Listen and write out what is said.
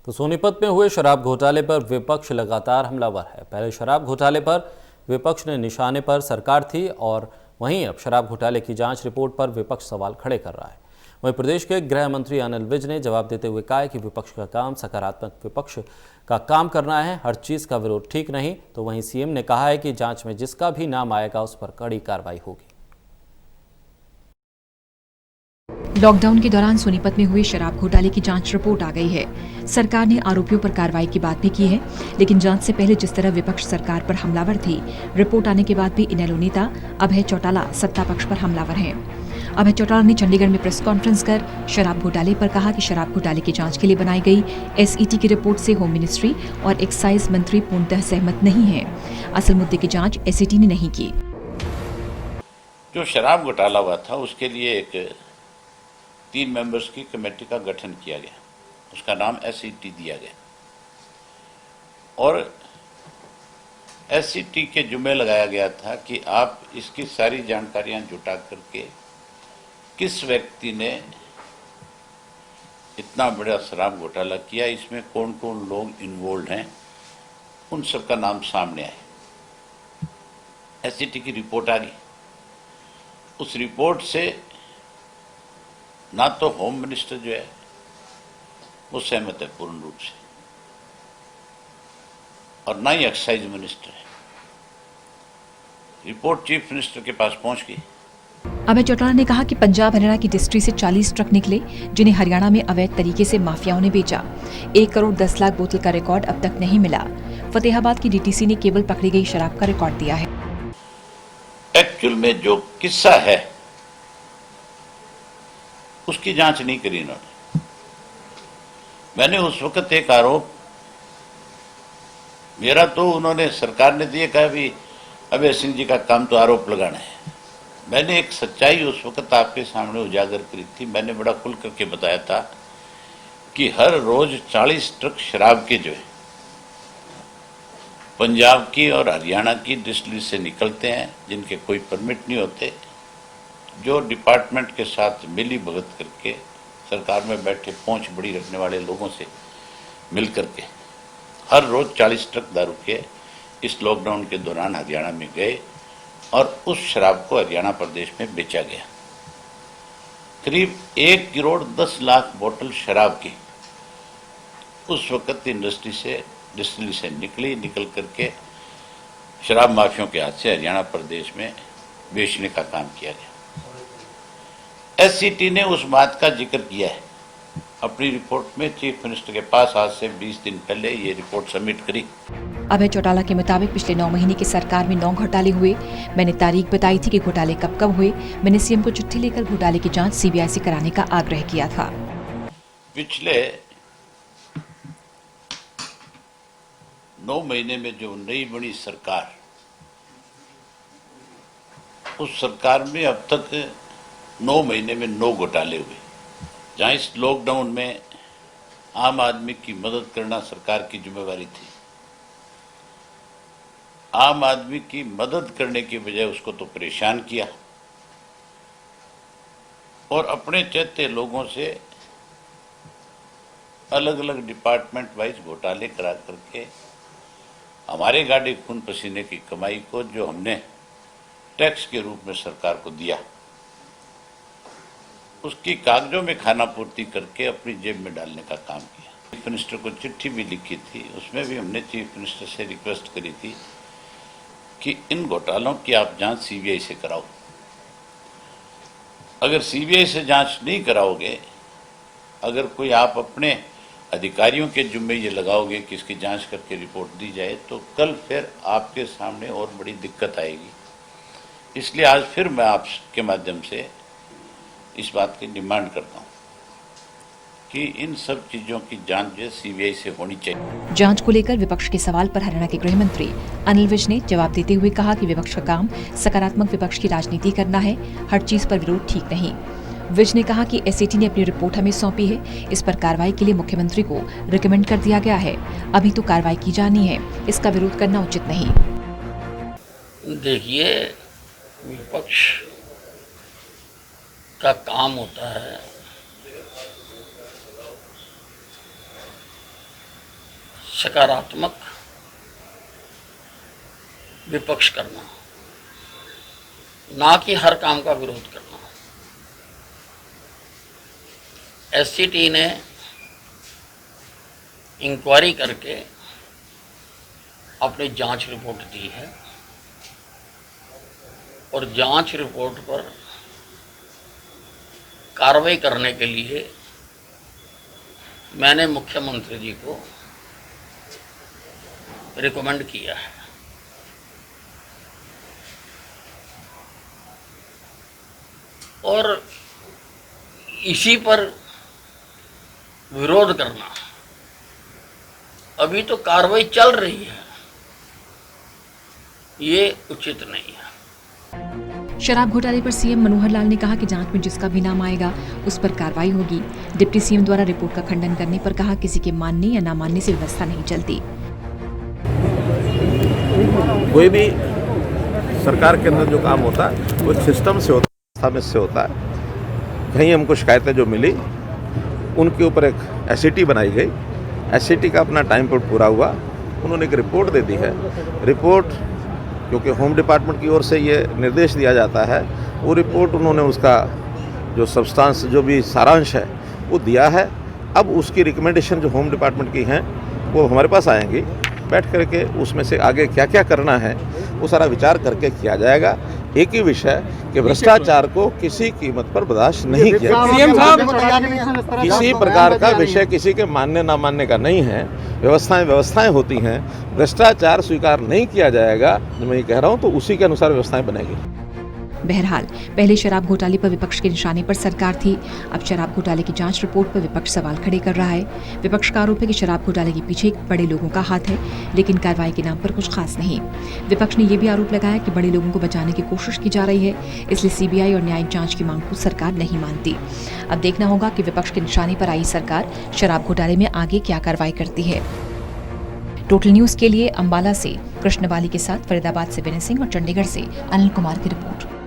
तो सोनीपत में हुए शराब घोटाले पर विपक्ष लगातार हमलावर है। पहले शराब घोटाले पर विपक्ष ने निशाने पर सरकार थी और वहीं अब शराब घोटाले की जांच रिपोर्ट पर विपक्ष सवाल खड़े कर रहा है। वहीं प्रदेश के गृह मंत्री अनिल विज ने जवाब देते हुए कहा है कि विपक्ष का काम सकारात्मक विपक्ष का काम करना है, हर चीज़ का विरोध ठीक नहीं। तो वहीं सीएम ने कहा है कि जांच में जिसका भी नाम आएगा उस पर कड़ी कार्रवाई होगी। लॉकडाउन के दौरान सोनीपत में हुए शराब घोटाले की जांच रिपोर्ट आ गई है। सरकार ने आरोपियों पर कार्रवाई की बात भी की है, लेकिन जांच से पहले जिस तरह विपक्ष सरकार पर हमलावर थी, रिपोर्ट आने के बाद भी इनेलो नेता अभय चौटाला सत्ता पक्ष पर हमलावर हैं। अभय चौटाला ने चंडीगढ़ में प्रेस कॉन्फ्रेंस कर शराब घोटाले पर कहा कि शराब घोटाले की जांच के लिए बनाई गई एसईटी की रिपोर्ट से होम मिनिस्ट्री और एक्साइज मंत्री पूर्णतः सहमत नहीं है। असल मुद्दे की जांच एसईटी ने नहीं की। जो शराब घोटाला हुआ था उसके लिए एक 3 मेंबर्स की कमेटी का गठन किया गया, उसका नाम एसईटी दिया गया और एसईटी के जुम्मे लगाया गया था कि आप इसकी सारी जानकारियां जुटा करके किस व्यक्ति ने इतना बड़ा शराब घोटाला किया, इसमें कौन कौन लोग इन्वॉल्व हैं, उन सबका नाम सामने आए। एसईटी की रिपोर्ट आ गई। उस रिपोर्ट से ना तो होम मिनिस्टर जो है वो सहमत है पूर्ण रूप से और ना ही एक्साइज मिनिस्टर है। रिपोर्ट चीफ मिनिस्टर के पास पहुंच गई। अभय चौटाला ने कहा कि पंजाब हरियाणा की डिस्ट्री से 40 ट्रक निकले जिन्हें हरियाणा में अवैध तरीके से माफियाओं ने बेचा। 1 करोड़ 10 लाख बोतल का रिकॉर्ड अब तक नहीं मिला। फतेहाबाद की डीटीसी ने केवल पकड़ी गई शराब का रिकॉर्ड दिया है। एक्चुअल में जो किस्सा है उसकी जांच नहीं करी इन्होंने। मैंने उस वक्त एक आरोप मेरा तो उन्होंने सरकार ने दिए कहा भी अभय सिंह जी का काम तो आरोप लगाना है। मैंने एक सच्चाई उस वक्त आपके सामने उजागर करी थी। मैंने बड़ा खुल करके बताया था कि हर रोज 40 ट्रक शराब के जो है पंजाब की और हरियाणा की डिस्टिलरी से निकलते हैं, जिनके कोई परमिट नहीं होते, जो डिपार्टमेंट के साथ मिली भगत करके सरकार में बैठे पहुंच बड़ी रखने वाले लोगों से मिल करके हर रोज 40 ट्रक दारू के इस लॉकडाउन के दौरान हरियाणा में गए और उस शराब को हरियाणा प्रदेश में बेचा गया। करीब 1 करोड़ 10 लाख बोतल शराब की उस वक्त इंडस्ट्री से डिस्टिलरी से निकल करके शराब माफियों के हाथ से हरियाणा प्रदेश में बेचने का काम किया गया। एसईटी ने उस बात का जिक्र किया है अपनी रिपोर्ट में। चीफ मिनिस्टर के पास आज से 20 दिन पहले ये रिपोर्ट सबमिट करी। अभय चौटाला के मुताबिक पिछले 9 महीने की सरकार में 9 घोटाले हुए। मैंने तारीख बताई थी कि घोटाले कब कब हुए। मैंने सीएम को चिट्ठी लेकर घोटाले की जांच सीबीआई से कराने का आग्रह किया था। पिछले 9 महीने में जो नई बनी सरकार, उस सरकार में अब तक 9 महीने में 9 घोटाले हुए। जहां इस लॉकडाउन में आम आदमी की मदद करना सरकार की जिम्मेवारी थी, आम आदमी की मदद करने की बजाय उसको तो परेशान किया और अपने चहते लोगों से अलग अलग डिपार्टमेंट वाइज घोटाले करा करके हमारे गाड़ी खून पसीने की कमाई को जो हमने टैक्स के रूप में सरकार को दिया, उसकी कागजों में खाना पूर्ति करके अपनी जेब में डालने का काम किया। चीफ मिनिस्टर को चिट्ठी भी लिखी थी, उसमें भी हमने चीफ मिनिस्टर से रिक्वेस्ट करी थी कि इन घोटालों की आप जांच सीबीआई से कराओ। अगर सीबीआई से जांच नहीं कराओगे, अगर कोई आप अपने अधिकारियों के जुम्मे ये लगाओगे कि इसकी जांच करके रिपोर्ट दी जाए, तो कल फिर आपके सामने और बड़ी दिक्कत आएगी। इसलिए आज फिर मैं आपके माध्यम से इस बात की डिमांड करता हूं कि इन सब चीजों की जांच जो सीबीआई से होनी चाहिए। जांच को लेकर विपक्ष के सवाल पर हरियाणा के गृह मंत्री अनिल विज ने जवाब देते हुए कहा कि विपक्ष का काम सकारात्मक विपक्ष की राजनीति करना है, हर चीज पर विरोध ठीक नहीं। विज ने कहा कि एसईटी ने अपनी रिपोर्ट हमें सौंपी है, इस पर कार्रवाई के लिए मुख्यमंत्री को रिकमेंड कर दिया गया है। अभी तो कार्रवाई की जानी है, इसका विरोध करना उचित नहीं। देखिए, विपक्ष का काम होता है सकारात्मक विपक्ष करना, ना कि हर काम का विरोध करना। एससीटी ने इंक्वायरी करके अपनी जांच रिपोर्ट दी है और जांच रिपोर्ट पर कार्रवाई करने के लिए मैंने मुख्यमंत्री जी को रिकमेंड किया है। और इसी पर विरोध करना, अभी तो कार्रवाई चल रही है, ये उचित नहीं है। शराब घोटाले पर सीएम मनोहर लाल ने कहा कि जांच में जिसका भी नाम आएगा उस पर कार्रवाई होगी। डिप्टी सीएम द्वारा रिपोर्ट का खंडन करने पर कहा किसी के मानने या ना मानने से व्यवस्था नहीं चलती। कोई भी सरकार के अंदर जो काम होता है वो सिस्टम से होता है, व्यवस्था में से होता है। कहीं हमको शिकायतें जो मिली उनके ऊपर एक एससीटी बनाई गई। एससीटी का अपना टाइम पर पूरा हुआ, उन्होंने एक रिपोर्ट दे दी है। रिपोर्ट क्योंकि होम डिपार्टमेंट की ओर से ये निर्देश दिया जाता है, वो रिपोर्ट उन्होंने उसका जो सब्सटेंस जो भी सारांश है वो दिया है। अब उसकी रिकमेंडेशन जो होम डिपार्टमेंट की हैं वो हमारे पास आएंगी, बैठ करके उसमें से आगे क्या क्या करना है वो सारा विचार करके किया जाएगा। एक ही विषय कि भ्रष्टाचार को किसी कीमत पर बर्दाश्त नहीं किया जाएगा। किसी प्रकार का विषय किसी के मानने ना मानने का नहीं है। व्यवस्थाएं होती हैं, भ्रष्टाचार स्वीकार नहीं किया जाएगा। जो मैं ये कह रहा हूँ तो उसी के अनुसार व्यवस्थाएं बनेगी। बहरहाल पहले शराब घोटाले पर विपक्ष के निशाने पर सरकार थी, अब शराब घोटाले की जांच रिपोर्ट पर विपक्ष सवाल खड़े कर रहा है। विपक्ष का आरोप है कि शराब घोटाले के पीछे बड़े लोगों का हाथ है, लेकिन कार्रवाई के नाम पर कुछ खास नहीं। विपक्ष ने यह भी आरोप लगाया कि बड़े लोगों को बचाने की कोशिश की जा रही है, इसलिए सीबीआई और न्यायिक जांच की मांग को सरकार नहीं मानती। अब देखना होगा कि विपक्ष के निशाने पर आई सरकार शराब घोटाले में आगे क्या कार्रवाई करती है। टोटल न्यूज के लिए अंबाला से कृष्णवाली के साथ फरीदाबाद से विनय सिंह और चंडीगढ़ से अनिल कुमार की रिपोर्ट।